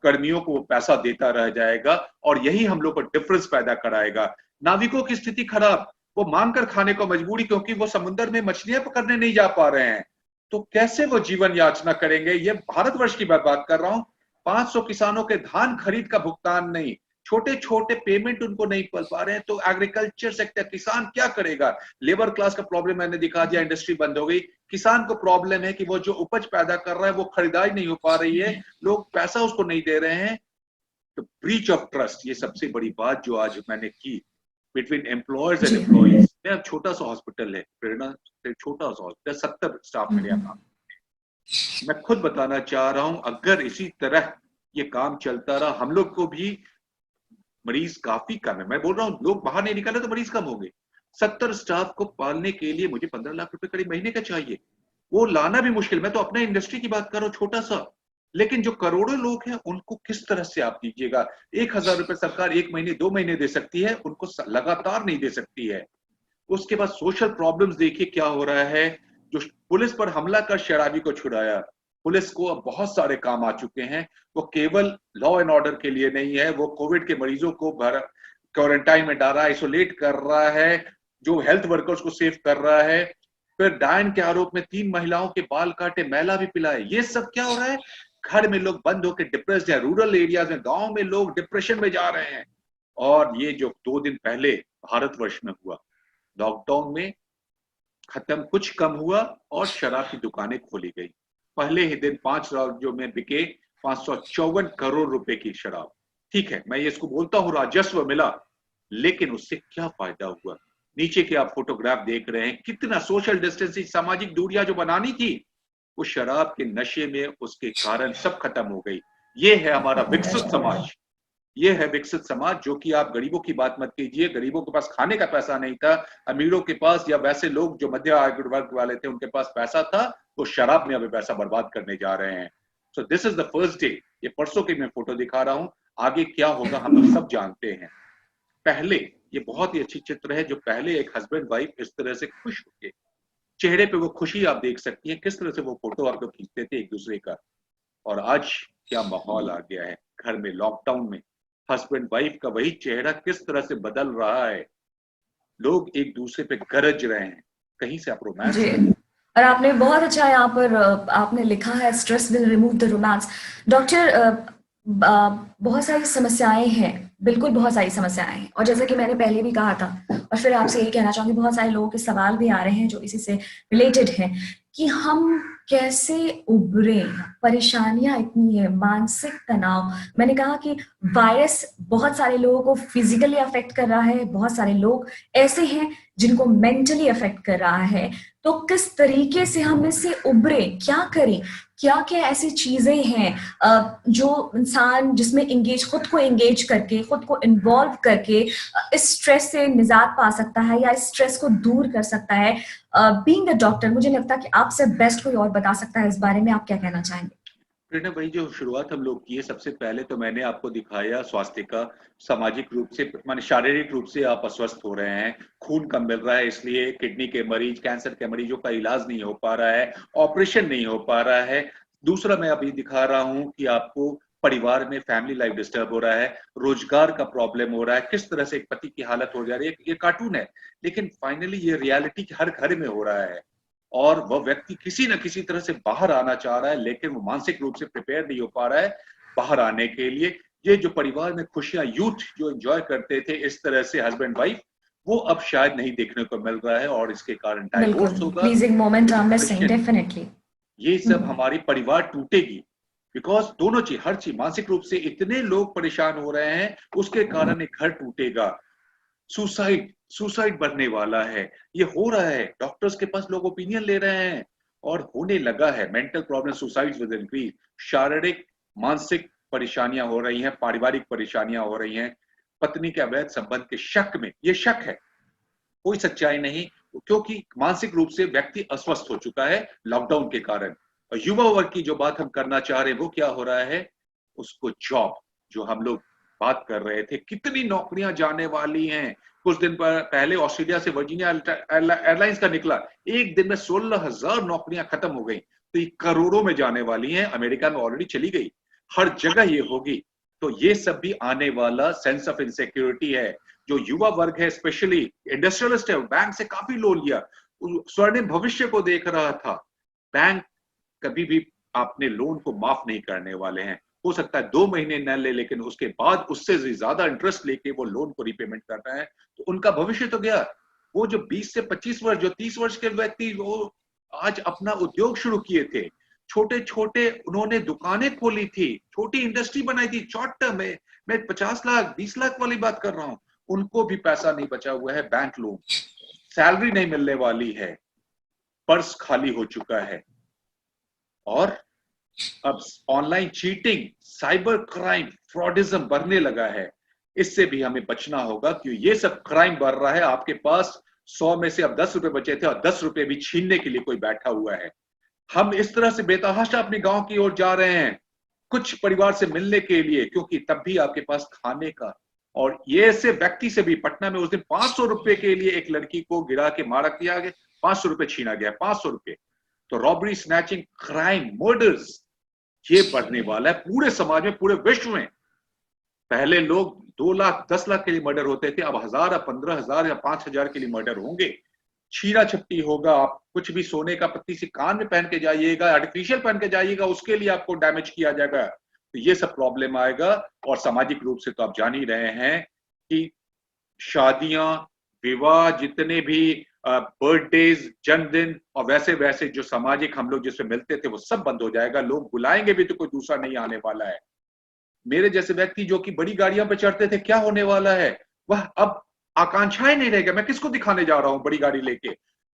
कर्मियों को वो पैसा देता रह जाएगा। और यही हम लोग को डिफरेंस पैदा कराएगा। नाविकों की स्थिति खराब, वो मांग कर खाने को मजबूरी, क्योंकि वो समुद्र में मछलियां पकड़ने नहीं जा पा रहे हैं। तो कैसे वो जीवन याचना करेंगे। ये भारतवर्ष की बात कर रहा हूं। 500 किसानों के धान खरीद का भुगतान नहीं, छोटे छोटे पेमेंट उनको नहीं पा पा रहे हैं। तो एग्रीकल्चर सेक्टर, किसान क्या करेगा। लेबर क्लास का प्रॉब्लम मैंने दिखा दिया, इंडस्ट्री बंद हो गई। किसान को प्रॉब्लम है कि वो जो उपज पैदा कर रहा है वो खरीदारी नहीं हो पा रही है, लोग पैसा उसको नहीं दे रहे हैं। तो ब्रीच ऑफ ट्रस्ट, ये सबसे बड़ी बात जो आज मैंने की, बिटवीन एम्प्लॉयर्स एंड जी। एम्प्लॉइज। मेरा छोटा सा हॉस्पिटल है, प्रेरणा से छोटा सा हॉस्पिटल, 70 स्टाफ मेरे यहाँ काम। मैं खुद बताना चाह रहा हूं, अगर इसी तरह ये काम चलता रहा, हम लोग को भी, मरीज काफी कम है, मैं बोल रहा हूँ, लोग बाहर नहीं निकाले तो मरीज कम होंगे। 70 स्टाफ को पालने के लिए मुझे 15 लाख रुपए करीब महीने का चाहिए। वो लाना भी मुश्किल। मैं तो अपने इंडस्ट्री की बात कर रहा हूँ, छोटा सा। लेकिन जो करोड़ों लोग हैं उनको किस तरह से आप दीजिएगा। 1000 रुपए सरकार 1 महीने 2 महीने दे सकती है, उनको लगातार नहीं दे सकती है। उसके बाद सोशल प्रॉब्लम्स देखिए क्या हो रहा है। जो पुलिस पर हमला कर शराबी को छुड़ाया, पुलिस को अब बहुत सारे काम आ चुके हैं। वो केवल लॉ एंड ऑर्डर के लिए नहीं है, वो कोविड के मरीजों को क्वारंटाइन में डाला, आइसोलेट कर रहा है, जो हेल्थ वर्कर्स को सेव कर रहा है। फिर डायन के आरोप में 3 महिलाओं के बाल काटे, मैला भी पिलाए। ये सब क्या हो रहा है। घर में लोग बंद होकर डिप्रेस्ड है, रूरल एरियाज में, गांव में लोग डिप्रेशन में जा रहे हैं। और ये जो 2 दिन पहले भारतवर्ष में हुआ, लॉकडाउन में खत्म, कुछ कम हुआ और शराब की दुकानें खोली गई। पहले ही दिन 5 राज्यों में बिके 554 करोड़ रुपए की शराब। ठीक है, मैं ये इसको बोलता हूं राजस्व मिला, लेकिन उससे क्या फायदा हुआ। नीचे के आप फोटोग्राफ देख रहे हैं, कितना सोशल डिस्टेंसिंग, सामाजिक दूरियां जो बनानी थी, वो शराब के नशे में उसके कारण सब खत्म हो गई। ये है हमारा विकसित समाज। ये है विकसित समाज, जो कि आप गरीबों की बात मत कीजिए, गरीबों के पास खाने का पैसा नहीं था, अमीरों के पास या वैसे लोग जो मध्य आय वर्ग वाले थे उनके पास पैसा था, वो शराब में अभी पैसा बर्बाद करने जा रहे हैं। So this is the first day. ये परसों की मैं फोटो दिखा रहा हूं, आगे क्या होगा हम लोग सब जानते हैं। पहले ये बहुत ही अच्छी चित्र है, जो पहले एक हस्बैंड वाइफ इस तरह से खुश होके, चेहरे पे वो खुशी आप देख सकती हैं, किस तरह से वो फोटो आप लोग खींचते थे एक दूसरे का। और आज क्या माहौल आ गया है घर में, लॉकडाउन में हस्बैंड वाइफ का वही चेहरा किस तरह से बदल रहा है। लोग एक दूसरे पे गरज रहे हैं, कहीं से आप रोमांस जी। नहीं। और आपने बहुत अच्छा यहाँ पर आपने लिखा है, stress will remove the romance. Doctor, बहुत सारी समस्याएं हैं, बिल्कुल बहुत सारी समस्याएं हैं, और जैसे कि मैंने पहले भी कहा था, और फिर आपसे यही कहना चाहूंगी, बहुत सारे लोगों के सवाल भी आ रहे हैं जो इसी से रिलेटेड हैं कि हम कैसे उभरे। परेशानियां इतनी है, मानसिक तनाव। मैंने कहा कि वायरस बहुत सारे लोगों को फिजिकली अफेक्ट कर रहा है, बहुत सारे लोग ऐसे हैं जिनको मेंटली अफेक्ट कर रहा है। तो किस तरीके से हम इससे उभरे, क्या करें, क्या क्या ऐसी चीजें हैं जो इंसान जिसमें खुद को एंगेज करके, खुद को इन्वॉल्व करके इस स्ट्रेस से निजात पा सकता है या इस स्ट्रेस को दूर कर सकता है। बीइंग अ डॉक्टर, मुझे लगता है कि आपसे बेस्ट कोई और बता सकता है इस बारे में। आप क्या कहना चाहेंगे? प्रेरणा भाई, जो शुरुआत हम लोग की है, सबसे पहले तो मैंने आपको दिखाया स्वास्थ्य का। सामाजिक रूप से माने शारीरिक रूप से आप अस्वस्थ हो रहे हैं, खून कम मिल रहा है, इसलिए किडनी के मरीज, कैंसर के मरीजों का इलाज नहीं हो पा रहा है, ऑपरेशन नहीं हो पा रहा है। दूसरा मैं अभी दिखा रहा हूं कि आपको परिवार में फैमिली लाइफ डिस्टर्ब हो रहा है, रोजगार का प्रॉब्लम हो रहा है, किस तरह से एक पति की हालत हो जा रही है। ये कार्टून है, लेकिन फाइनली ये रियलिटी हर घर में हो रहा है। और वह व्यक्ति किसी न किसी तरह से बाहर आना चाह रहा है, लेकिन वो मानसिक रूप से प्रिपेयर नहीं हो पा रहा है बाहर आने के लिए। ये जो परिवार में खुशियां, यूथ जो एंजॉय करते थे इस तरह से हस्बैंड वाइफ, वो अब शायद नहीं देखने को मिल रहा है, और इसके कारण बिल्कुल, डाइवोर्स होगा, pleasing moment are missing, depression, definitely. ये सब हमारी परिवार टूटेगी। बिकॉज दोनों चीज, हर चीज, मानसिक रूप से इतने लोग परेशान हो रहे हैं, उसके कारण एक घर टूटेगा। सुसाइड सुसाइड बढ़ने वाला है, ये हो रहा है, डॉक्टर्स के पास लोग ओपिनियन ले रहे हैं, और होने लगा है। Mental problem, suicide with increase, शारीरिक मानसिक परेशानियां हो रही हैं, पारिवारिक परेशानियां हो रही हैं, पत्नी के अवैध संबंध के शक में, ये शक है, कोई सच्चाई नहीं, क्योंकि मानसिक रूप से व्यक्ति अस्वस्थ हो चुका है लॉकडाउन के कारण। और युवा वर्ग की जो बात हम करना चाह रहे हैं, वो क्या हो रहा है, उसको जॉब, जो हम लोग बात कर रहे थे, कितनी नौकरियां जाने वाली हैं। कुछ दिन पहले ऑस्ट्रेलिया से वर्जीनिया एयरलाइंस का निकला, एक दिन में 16,000 नौकरियां खत्म हो गई, तो ये करोड़ों में जाने वाली हैं, अमेरिका में ऑलरेडी चली गई, हर जगह ये होगी। तो ये सब भी आने वाला सेंस ऑफ इनसिक्योरिटी है। जो युवा वर्ग है, स्पेशली इंडस्ट्रियलिस्ट है, बैंक से काफी लोन लिया, स्वर्णिम भविष्य को देख रहा था। बैंक कभी भी आपने लोन को माफ नहीं करने वाले हैं। हो सकता है 2 महीने न ले, लेकिन उसके बाद उससे ज्यादा इंटरेस्ट लेके वो लोन को रिपेमेंट कर रहे हैं, तो उनका भविष्य तो गया। वो जो 20 से 25 वर्ष, जो 30 वर्ष के व्यक्ति, वो आज अपना उद्योग शुरू किए थे, छोटे छोटे उन्होंने दुकानें खोली थी, छोटी इंडस्ट्री बनाई थी, शॉर्ट टर्म में, मैं 50 लाख 20 लाख वाली बात कर रहा हूं, उनको भी पैसा नहीं बचा हुआ है, बैंक लोन, सैलरी नहीं मिलने वाली है, पर्स खाली हो चुका है। और अब ऑनलाइन चीटिंग, साइबर क्राइम, फ्रॉडिज्म बढ़ने लगा है। इससे भी हमें बचना होगा, क्योंकि ये सब क्राइम बढ़ रहा है। आपके पास 100 में से अब 10 रुपए बचे थे, और 10 रुपए भी छीनने के लिए कोई बैठा हुआ है। हम इस तरह से बेतहाशा अपने गांव की ओर जा रहे हैं, कुछ परिवार से मिलने के लिए, क्योंकि तब भी आपके पास खाने का। और ये ऐसे व्यक्ति से भी, पटना में उस दिन 500 रुपए के लिए एक लड़की को गिरा के मारा किया गया, 500 रुपए छीना गया, 500 रुपए। तो रॉबरी, स्नैचिंग, क्राइम, मर्डर्स, ये बढ़ने वाला है पूरे समाज में, पूरे विश्व में। पहले लोग 2 लाख 10 लाख के लिए मर्डर होते थे, अब 1000 या 15,000 या 5,000 के लिए मर्डर होंगे। छीना छपटी होगा, आप कुछ भी सोने का पत्ती से कान में पहन के जाइएगा, आर्टिफिशियल पहन के जाइएगा, उसके लिए आपको डैमेज किया जाएगा। तो ये सब प्रॉब्लम आएगा। और सामाजिक रूप से तो आप जान ही रहे हैं कि शादियां, विवाह, जितने भी बर्थडेज, जन्मदिन, और वैसे वैसे जो सामाजिक हम लोग जिसमें मिलते थे, वो सब बंद हो जाएगा। लोग बुलाएंगे भी तो कोई दूसरा नहीं आने वाला है। मेरे जैसे व्यक्ति जो कि बड़ी गाड़ियों पे चढ़ते थे, क्या होने वाला है, वह अब आकांक्षाएं नहीं रहेगा। मैं किसको दिखाने जा रहा हूं बड़ी गाड़ी लेके,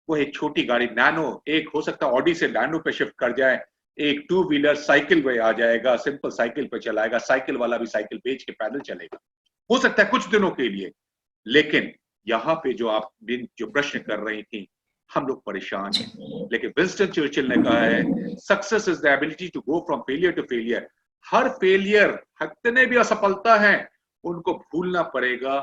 वो एक छोटी गाड़ी, नैनो, एक हो सकता है ऑडी से नैनो पे शिफ्ट कर जाए, एक टू व्हीलर साइकिल पे आ जाएगा, सिंपल साइकिल पे चलाएगा, साइकिल वाला भी साइकिल बेच के पैदल चलेगा, हो सकता है कुछ दिनों के लिए। लेकिन यहाँ पे जो आप जो प्रश्न कर रही थी, हम लोग परेशान हैं। लेकिन विंस्टन चर्चिल ने कहा है, success is the ability to go from failure to failure. हर फेलियर, जितने भी असफलता है, उनको भूलना पड़ेगा